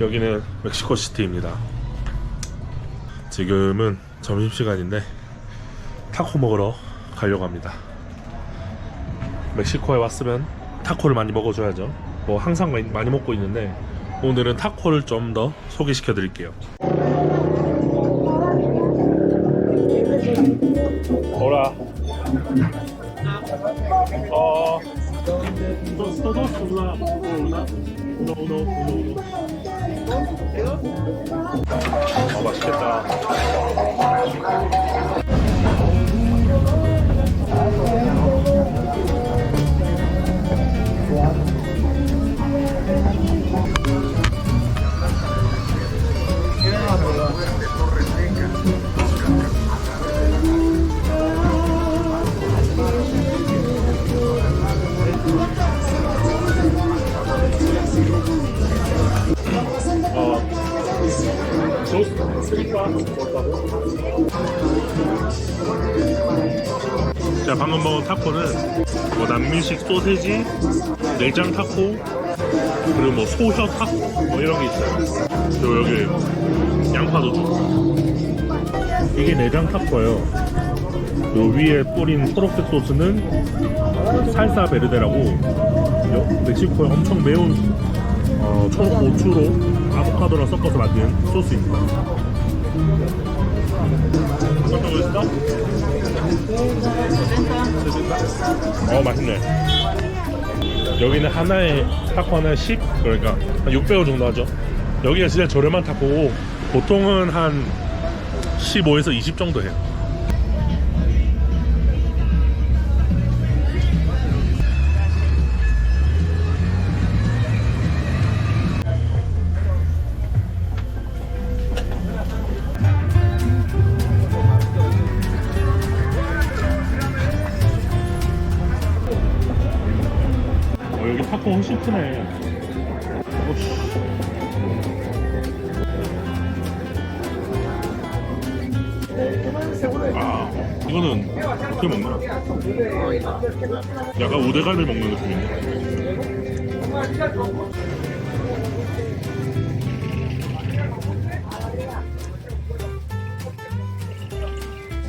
여기는 멕시코 시티입니다. 지금은 점심시간인데 타코 먹으러 가려고 합니다. 멕시코에 왔으면 타코를 많이 먹어줘야죠. 뭐 항상 많이 먹고 있는데 오늘은 타코를 좀 더 소개시켜 드릴게요. Hola. Todos una. Uno. 맛있겠다. 자, 방금 먹은 타코는 뭐 남미식 소세지, 내장 타코, 그리고 뭐 소혀 타코 뭐 이런 게 있어요. 그리고 여기 양파도 주고. 이게 내장 타코예요. 요 위에 뿌린 초록색 소스는 살사 베르데라고 멕시코에 엄청 매운 초록 고추로 아보카도랑 섞어서 만든 소스입니다. 어떤 거 있어? 맛있네. 여기는 하나에 타코 하나에 10? 그러니까 한 600원 정도 하죠. 여기가 진짜 저렴한 타코고 보통은 한 15에서 20 정도 해요. 여기 타코 훨씬 크네. 아, 이거는 어떻게 먹나? 약간 우대갈비 먹는 느낌인데.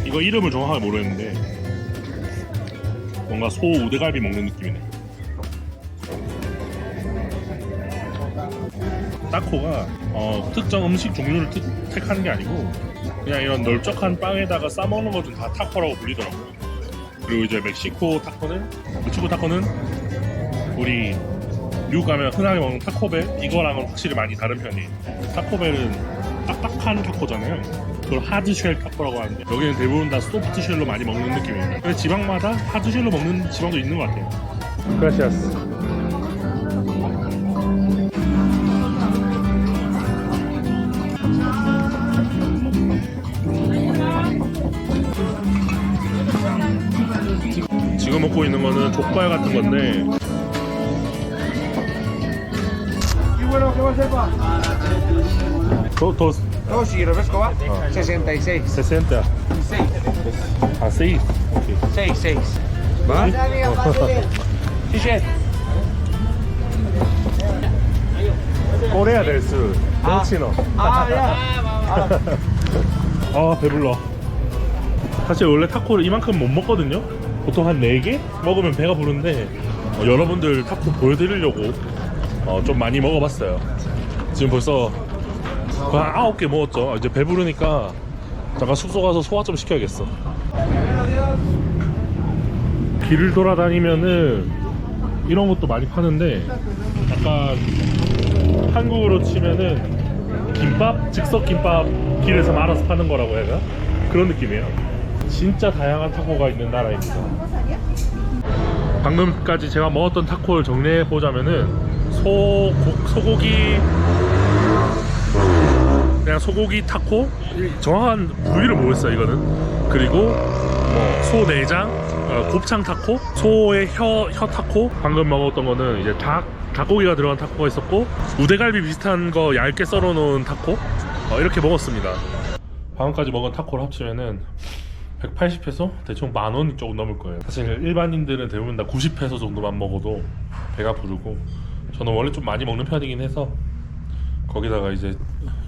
이거 이름을 정확하게 모르겠는데 뭔가 소 우대갈비 먹는 느낌이네. 타코가 특정 음식 종류를 택하는 게 아니고 그냥 이런 널쩍한 빵에다가 싸먹는 것은 다 타코라고 불리더라고요. 그리고 이제 멕시코 타코는 우리 미국 가면 흔하게 먹는 타코벨 이거랑은 확실히 많이 다른 편이에요. 타코벨은 딱딱한 타코잖아요. 그걸 하드쉘 타코라고 하는데 여기는 대부분 다 소프트쉘로 많이 먹는 느낌이에요. 그래서 지방마다 하드쉘로 먹는 지방도 있는 것 같아요. 그라시아스. 지금 먹고 있는 거는 족발 같은 건데 dos y refresco va 66. 60 a 6 okay. 6. ¿Va? Sí, chef. 코레아 델스 덩치노. ya. 아 배불러. 사실 원래 타코를 이만큼 못 먹거든요. 보통 한 4개 먹으면 배가 부른데 여러분들 타코 보여드리려고 좀 많이 먹어봤어요. 지금 벌써 거의 한 9개 먹었죠. 이제 배부르니까 잠깐 숙소 가서 소화 좀 시켜야겠어. 길을 돌아다니면은 이런 것도 많이 파는데 약간 한국으로 치면은 김밥, 즉석 김밥 길에서 말아서 파는 거라고 해야 되나? 그런 느낌이에요. 진짜 다양한 타코가 있는 나라입니다. 방금까지 제가 먹었던 타코를 정리해 보자면은 소고기 그냥 소고기 타코? 정확한 부위를 모르겠어요 이거는. 그리고 뭐 소 내장, 곱창 타코, 소의 혀 타코. 방금 먹었던 거는 이제 닭고기가 들어간 타코가 있었고 우대갈비 비슷한 거 얇게 썰어 놓은 타코 이렇게 먹었습니다. 방금까지 먹은 타코를 합치면은 180페소? 대충 10,000원 조금 넘을 거예요. 사실 일반인들은 대부분 다 90페소 정도만 먹어도 배가 부르고 저는 원래 좀 많이 먹는 편이긴 해서 거기다가 이제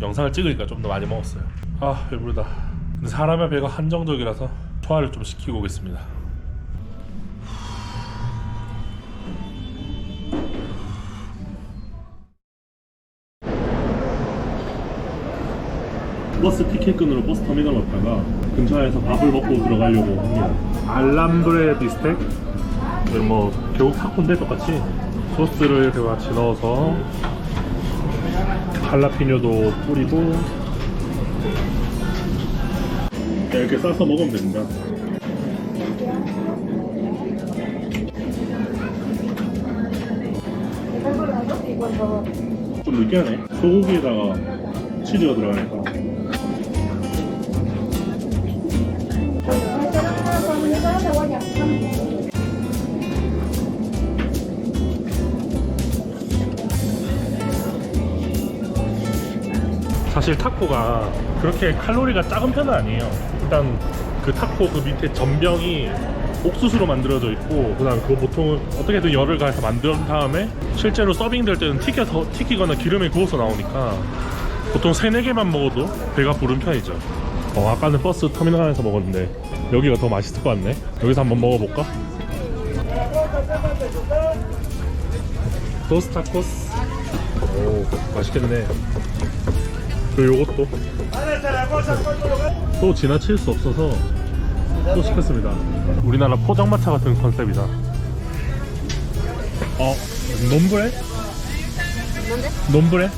영상을 찍으니까 좀 더 많이 먹었어요. 아 배부르다. 근데 사람의 배가 한정적이라서 소화를 좀 시키고 오겠습니다. 버스 티켓 끈으로 버스 터미널 왔다가 근처에서 밥을 먹고 들어가려고 합니다. 알람브레 비스텍, 뭐 결국 타코인데 똑같이 소스를 이렇게 같이 넣어서 할라피뇨도 뿌리고 이렇게 싸서 먹으면 됩니다. 좀 느끼하네. 소고기에다가 치즈가 들어가니까. 사실 타코가 그렇게 칼로리가 작은 편은 아니에요. 일단 그 타코 그 밑에 전병이 옥수수로 만들어져 있고, 그 다음 그거 보통 어떻게든 열을 가해서 만든 다음에 실제로 서빙 될 때는 튀기거나 기름에 구워서 나오니까 보통 3-4개만 먹어도 배가 부른 편이죠. 아까는 버스 터미널 안에서 먹었는데 여기가 더 맛있을 것 같네. 여기서 한번 먹어볼까? 도스 타코스. 오 맛있겠네. 그리고 요것도 또 지나칠 수 없어서 또 시켰습니다. 우리나라 포장마차 같은 컨셉이다. nombre? ¿Dónde? nombre?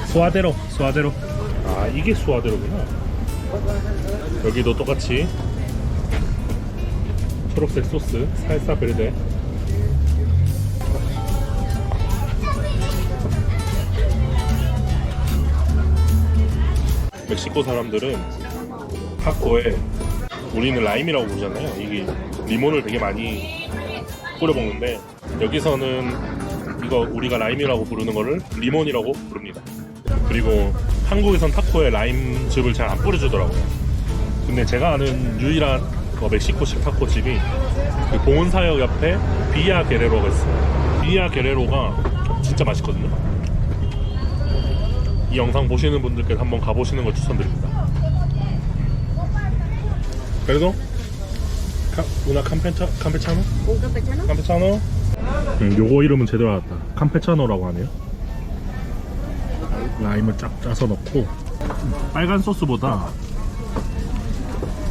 Suadero. 수아데로. 아 이게 수아데로구나. 여기도 똑같이 초록색 소스 살사 베르데. 멕시코 사람들은 타코에 우리는 라임이라고 부르잖아요. 이게 리몬을 되게 많이 뿌려 먹는데 여기서는 이거 우리가 라임이라고 부르는 거를 리몬이라고 부릅니다. 그리고 한국에선 타코에 라임즙을 잘 안 뿌려주더라고요. 근데 제가 아는 유일한 멕시코식 타코집이 그 봉은사역 옆에 비아 게레로가 있어요. 비아 게레로가 진짜 맛있거든요. 이 영상 보시는 분들께서 한번 가보시는 걸 추천드립니다. 그래도 una campechano? ¿Un campechano? campechano? 요거 이름은 제대로 알았다. campecha노라고 하네요. 라임을 쫙 짜서 넣고 빨간 소스보다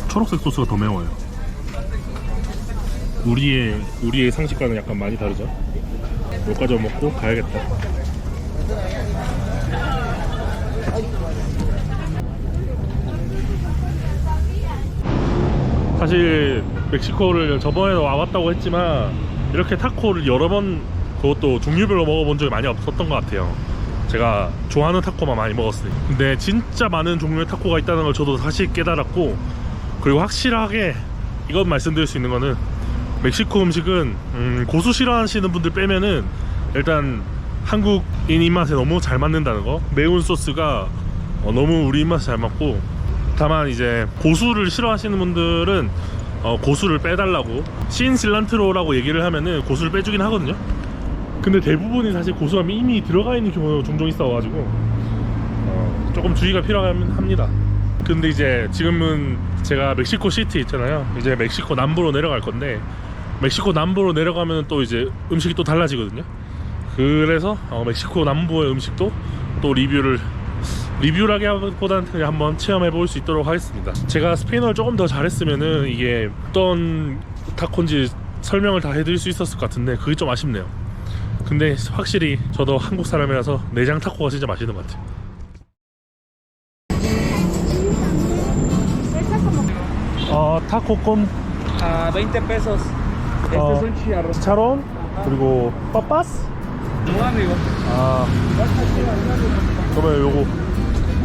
초록색 소스가 더 매워요. 우리의 상식과는 약간 많이 다르죠. 여기까지 먹고 가야겠다. 사실 멕시코를 저번에도 와봤다고 했지만 이렇게 타코를 여러 번, 그것도 종류별로 먹어본 적이 많이 없었던 것 같아요. 제가 좋아하는 타코만 많이 먹었으니까. 근데 진짜 많은 종류의 타코가 있다는 걸 저도 사실 깨달았고, 그리고 확실하게 이것 말씀드릴 수 있는 거는 멕시코 음식은 고수 싫어하시는 분들 빼면은 일단 한국인 입맛에 너무 잘 맞는다는 거. 매운 소스가 너무 우리 입맛에 잘 맞고, 다만 이제 고수를 싫어하시는 분들은 고수를 빼달라고 신 실란트로라고 얘기를 하면은 고수를 빼주긴 하거든요. 근데 대부분이 사실 고수함이 이미 들어가 있는 경우가 종종 있어가지고 조금 주의가 필요합니다. 근데 이제 지금은 제가 멕시코 시티 있잖아요. 이제 멕시코 남부로 내려갈 건데, 멕시코 남부로 내려가면 또 이제 음식이 또 달라지거든요. 그래서 멕시코 남부의 음식도 또 리뷰라기보다는 그냥 한번 체험해 볼 수 있도록 하겠습니다. 제가 스페인어를 조금 더 잘했으면은 이게 어떤 타코인지 설명을 다 해드릴 수 있었을 것 같은데 그게 좀 아쉽네요. 근데 확실히 저도 한국 사람이라서 내장 타코가 진짜 맛있는 것 같아요. 타코 콘 20 pesos. Estos son chicharrones. 차론 그리고 빠빠스. No, amigo. 그러면 요거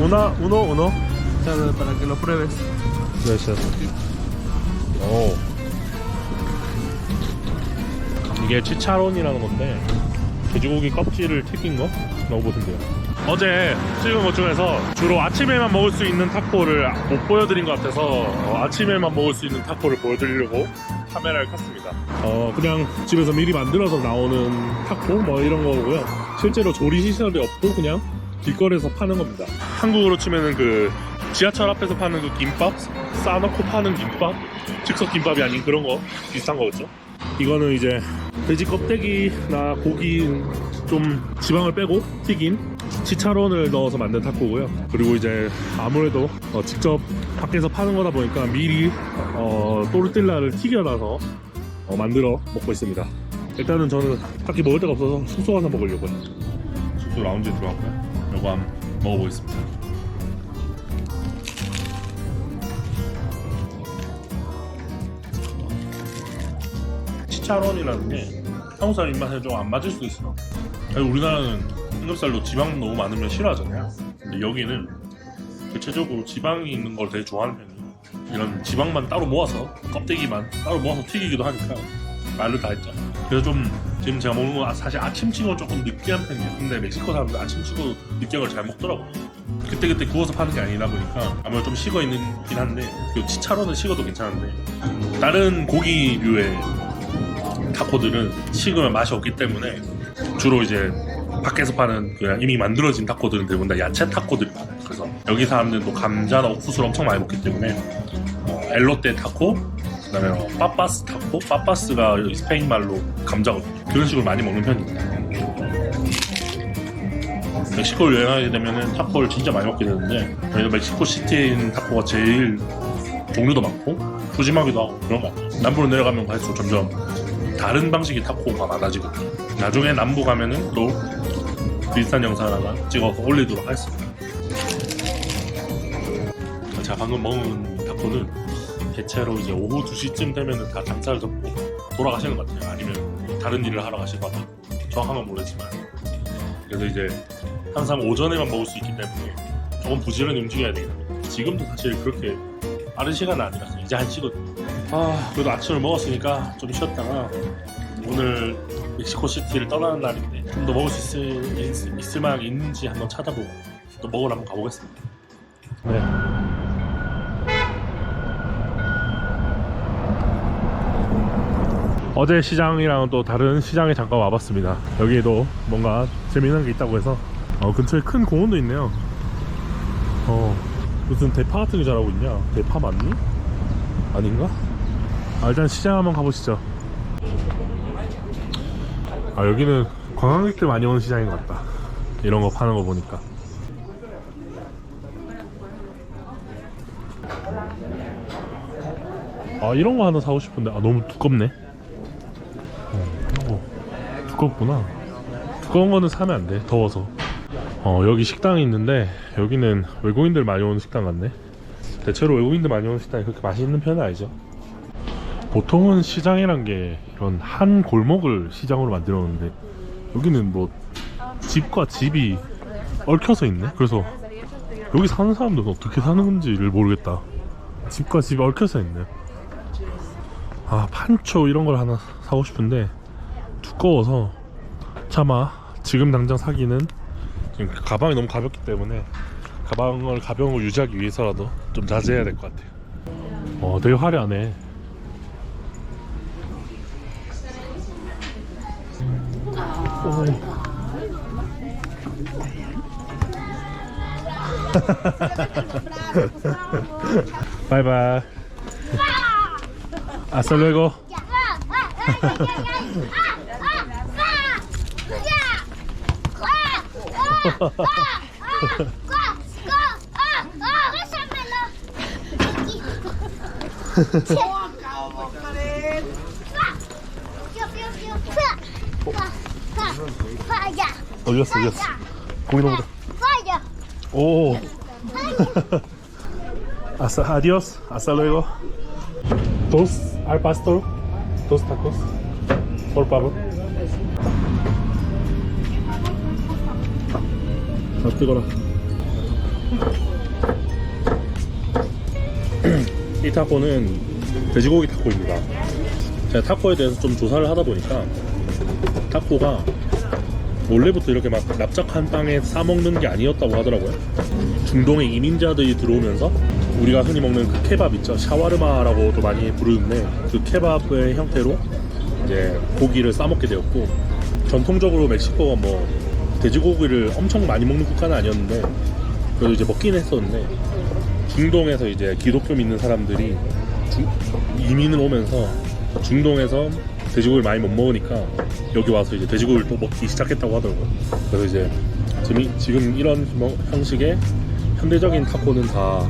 uno. Para que lo pruebes. 오. 이게 치차론이라는 건데 돼지고기 껍질을 튀긴 거 라고 보시면 돼요. 어제 찍은 것 중에서 주로 아침에만 먹을 수 있는 타코를 못 보여드린 것 같아서 아침에만 먹을 수 있는 타코를 보여드리려고 카메라를 켰습니다. 그냥 집에서 미리 만들어서 나오는 타코 뭐 이런 거고요. 실제로 조리 시설이 없고 그냥 길거리에서 파는 겁니다. 한국으로 치면은 그 지하철 앞에서 파는 그 김밥, 싸놓고 파는 김밥, 즉석 김밥이 아닌 그런 거 비슷한 거겠죠. 이거는 이제 돼지 껍데기나 고기 좀 지방을 빼고 튀긴 치차론을 넣어서 만든 타코고요. 그리고 이제 아무래도 직접 밖에서 파는 거다 보니까 미리 또르틸라를 튀겨놔서 만들어 먹고 있습니다. 일단은 저는 딱히 먹을 데가 없어서 숙소 가서 먹으려고요. 숙소 라운지에 들어갔고요. 이거 한번 먹어보겠습니다. 치차론이라는 게 한국 사람 입맛에 좀 안 맞을 수도 있어. 우리나라는 삼겹살로 지방 너무 많으면 싫어하잖아요. 근데 여기는 대체적으로 지방이 있는 걸 되게 좋아하는 편이에요. 이런 지방만 따로 모아서 껍데기만 따로 모아서 튀기기도 하니까 말을 다 했죠. 그래서 좀 지금 제가 먹는 건 사실 아침치고 조금 느끼한 편이에요. 근데 멕시코 사람들 아침치고 느끼한 걸 잘 먹더라고요. 그때그때 구워서 파는 게 아니다 보니까 아무래도 좀 식어 있긴 한데 이 치차로는 식어도 괜찮은데 다른 고기류의 타코들은 식으면 맛이 없기 때문에 주로 이제 밖에서 파는 그냥 이미 만들어진 타코들은 대부분 다 야채 타코들이 많아요. 그래서 여기 사람들은 또 감자나 옥수수를 엄청 많이 먹기 때문에 엘로테 타코, 그다음에 빠빠스 타코, 빠빠스가 스페인 말로 감자거든요. 그런 식으로 많이 먹는 편입니다. 멕시코를 여행하게 되면 타코를 진짜 많이 먹게 되는데 여기가 멕시코 시티에 있는 타코가 제일 종류도 많고 푸짐하기도 하고 그런 것 같아요. 남부로 내려가면 갈수록 점점 다른 방식의 타코가 많아지거든요. 나중에 남부 가면은 또 비슷한 영상 하나 찍어서 올리도록 하겠습니다. 제가 방금 먹은 타코는 대체로 이제 오후 2시쯤 되면은 다 장사를 접고 돌아가시는 것 같아요. 아니면 다른 일을 하러 가시거나 정확한 건 모르겠지만 그래서 이제 항상 오전에만 먹을 수 있기 때문에 조금 부지런히 움직여야 되긴 합니다. 지금도 사실 그렇게 빠른 시간은 아니라서 이제 1시거든요. 그래도 아침을 먹었으니까 좀 쉬었다가 오늘 멕시코 시티를 떠나는 날인데 좀 더 먹을 수 있을 만한 게 있는지 한번 찾아보고 또 먹으러 한번 가보겠습니다. 네. 어제 시장이랑 또 다른 시장에 잠깐 와봤습니다. 여기에도 뭔가 재미있는 게 있다고 해서 근처에 큰 공원도 있네요. 무슨 대파 같은 게 자라고 있냐? 대파 맞니? 아닌가? 일단 시장 한번 가보시죠. 여기는 관광객들 많이 오는 시장인 것 같다. 이런 거 파는 거 보니까. 이런 거 하나 사고 싶은데 너무 두껍네. 두껍구나. 두꺼운 거는 사면 안 돼. 더워서. 여기 식당이 있는데 여기는 외국인들 많이 오는 식당 같네. 대체로 외국인들 많이 오는 식당이 그렇게 맛있는 편은 아니죠. 보통은 시장이란 게 이런 한 골목을 시장으로 만들어 놓는데 여기는 뭐 집과 집이 얽혀서 있네. 그래서 여기 사는 사람들은 어떻게 사는 건지를 모르겠다. 집과 집이 얽혀서 있네. 판초 이런 걸 하나 사고 싶은데 두꺼워서 차마 지금 당장 사기는 지금 가방이 너무 가볍기 때문에 가방을 가벼운 걸 유지하기 위해서라도 좀 자제해야 될 것 같아요. 되게 화려하네. 바이바이. Hasta luego. 올렸어. 고기 너무 오. Adiós. Hasta luego. Dos al pastor. Dos tacos. Por favor. 뜨거라. 이 타코는 돼지고기 타코입니다. 제가 타코에 대해서 좀 조사를 하다 보니까 타코가 원래부터 이렇게 막 납작한 빵에 싸먹는 게 아니었다고 하더라고요. 중동에 이민자들이 들어오면서 우리가 흔히 먹는 그 케밥 있죠. 샤와르마라고도 많이 부르는데 그 케밥의 형태로 이제 고기를 싸먹게 되었고, 전통적으로 멕시코가 뭐 돼지고기를 엄청 많이 먹는 국가는 아니었는데 그래도 이제 먹긴 했었는데, 중동에서 이제 기독교 믿는 사람들이 이민을 오면서 중동에서 돼지고기를 많이 못 먹으니까 여기 와서 이제 돼지고기를 또 먹기 시작했다고 하더라고요. 그래서 이제 지금 이런 형식의 현대적인 타코는 다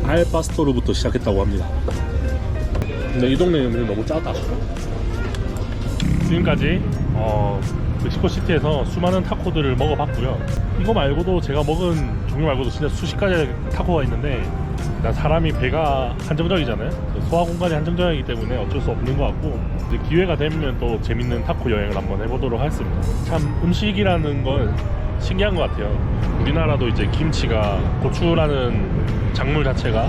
알파스토르부터 시작했다고 합니다. 근데 이 동네는 너무 짜다. 지금까지 멕시코시티에서 수많은 타코들을 먹어봤고요. 이거 말고도 제가 먹은 종류 말고도 진짜 수십 가지 타코가 있는데, 일단 사람이 배가 한정적이잖아요. 소화 공간이 한정적이기 때문에 어쩔 수 없는 것 같고, 이제 기회가 되면 또 재밌는 타코 여행을 한번 해보도록 하겠습니다. 참 음식이라는 건 신기한 것 같아요. 우리나라도 이제 김치가, 고추라는 작물 자체가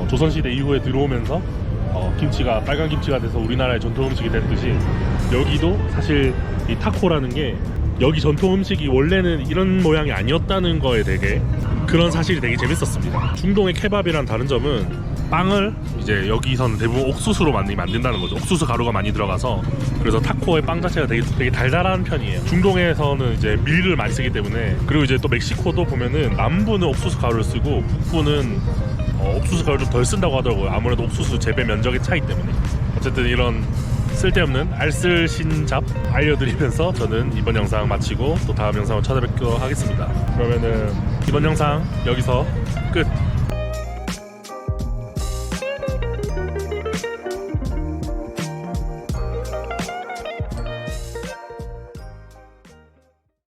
조선시대 이후에 들어오면서 김치가 빨간 김치가 돼서 우리나라의 전통 음식이 됐듯이, 여기도 사실 이 타코라는 게 여기 전통 음식이 원래는 이런 모양이 아니었다는 거에 되게 그런 사실이 되게 재밌었습니다. 중동의 케밥이랑 다른 점은 빵을 이제 여기서는 대부분 옥수수로 많이 만든다는 거죠. 옥수수 가루가 많이 들어가서, 그래서 타코의 빵 자체가 되게 달달한 편이에요. 중동에서는 이제 밀을 많이 쓰기 때문에. 그리고 이제 또 멕시코도 보면은 남부는 옥수수 가루를 쓰고 북부는 옥수수 가루를 좀 덜 쓴다고 하더라고요. 아무래도 옥수수 재배 면적의 차이 때문에. 어쨌든 이런 쓸데없는 알쓸신잡 알려드리면서 저는 이번 영상 마치고 또 다음 영상으로 찾아뵙도록 하겠습니다. 그러면은 이번 영상 여기서 끝.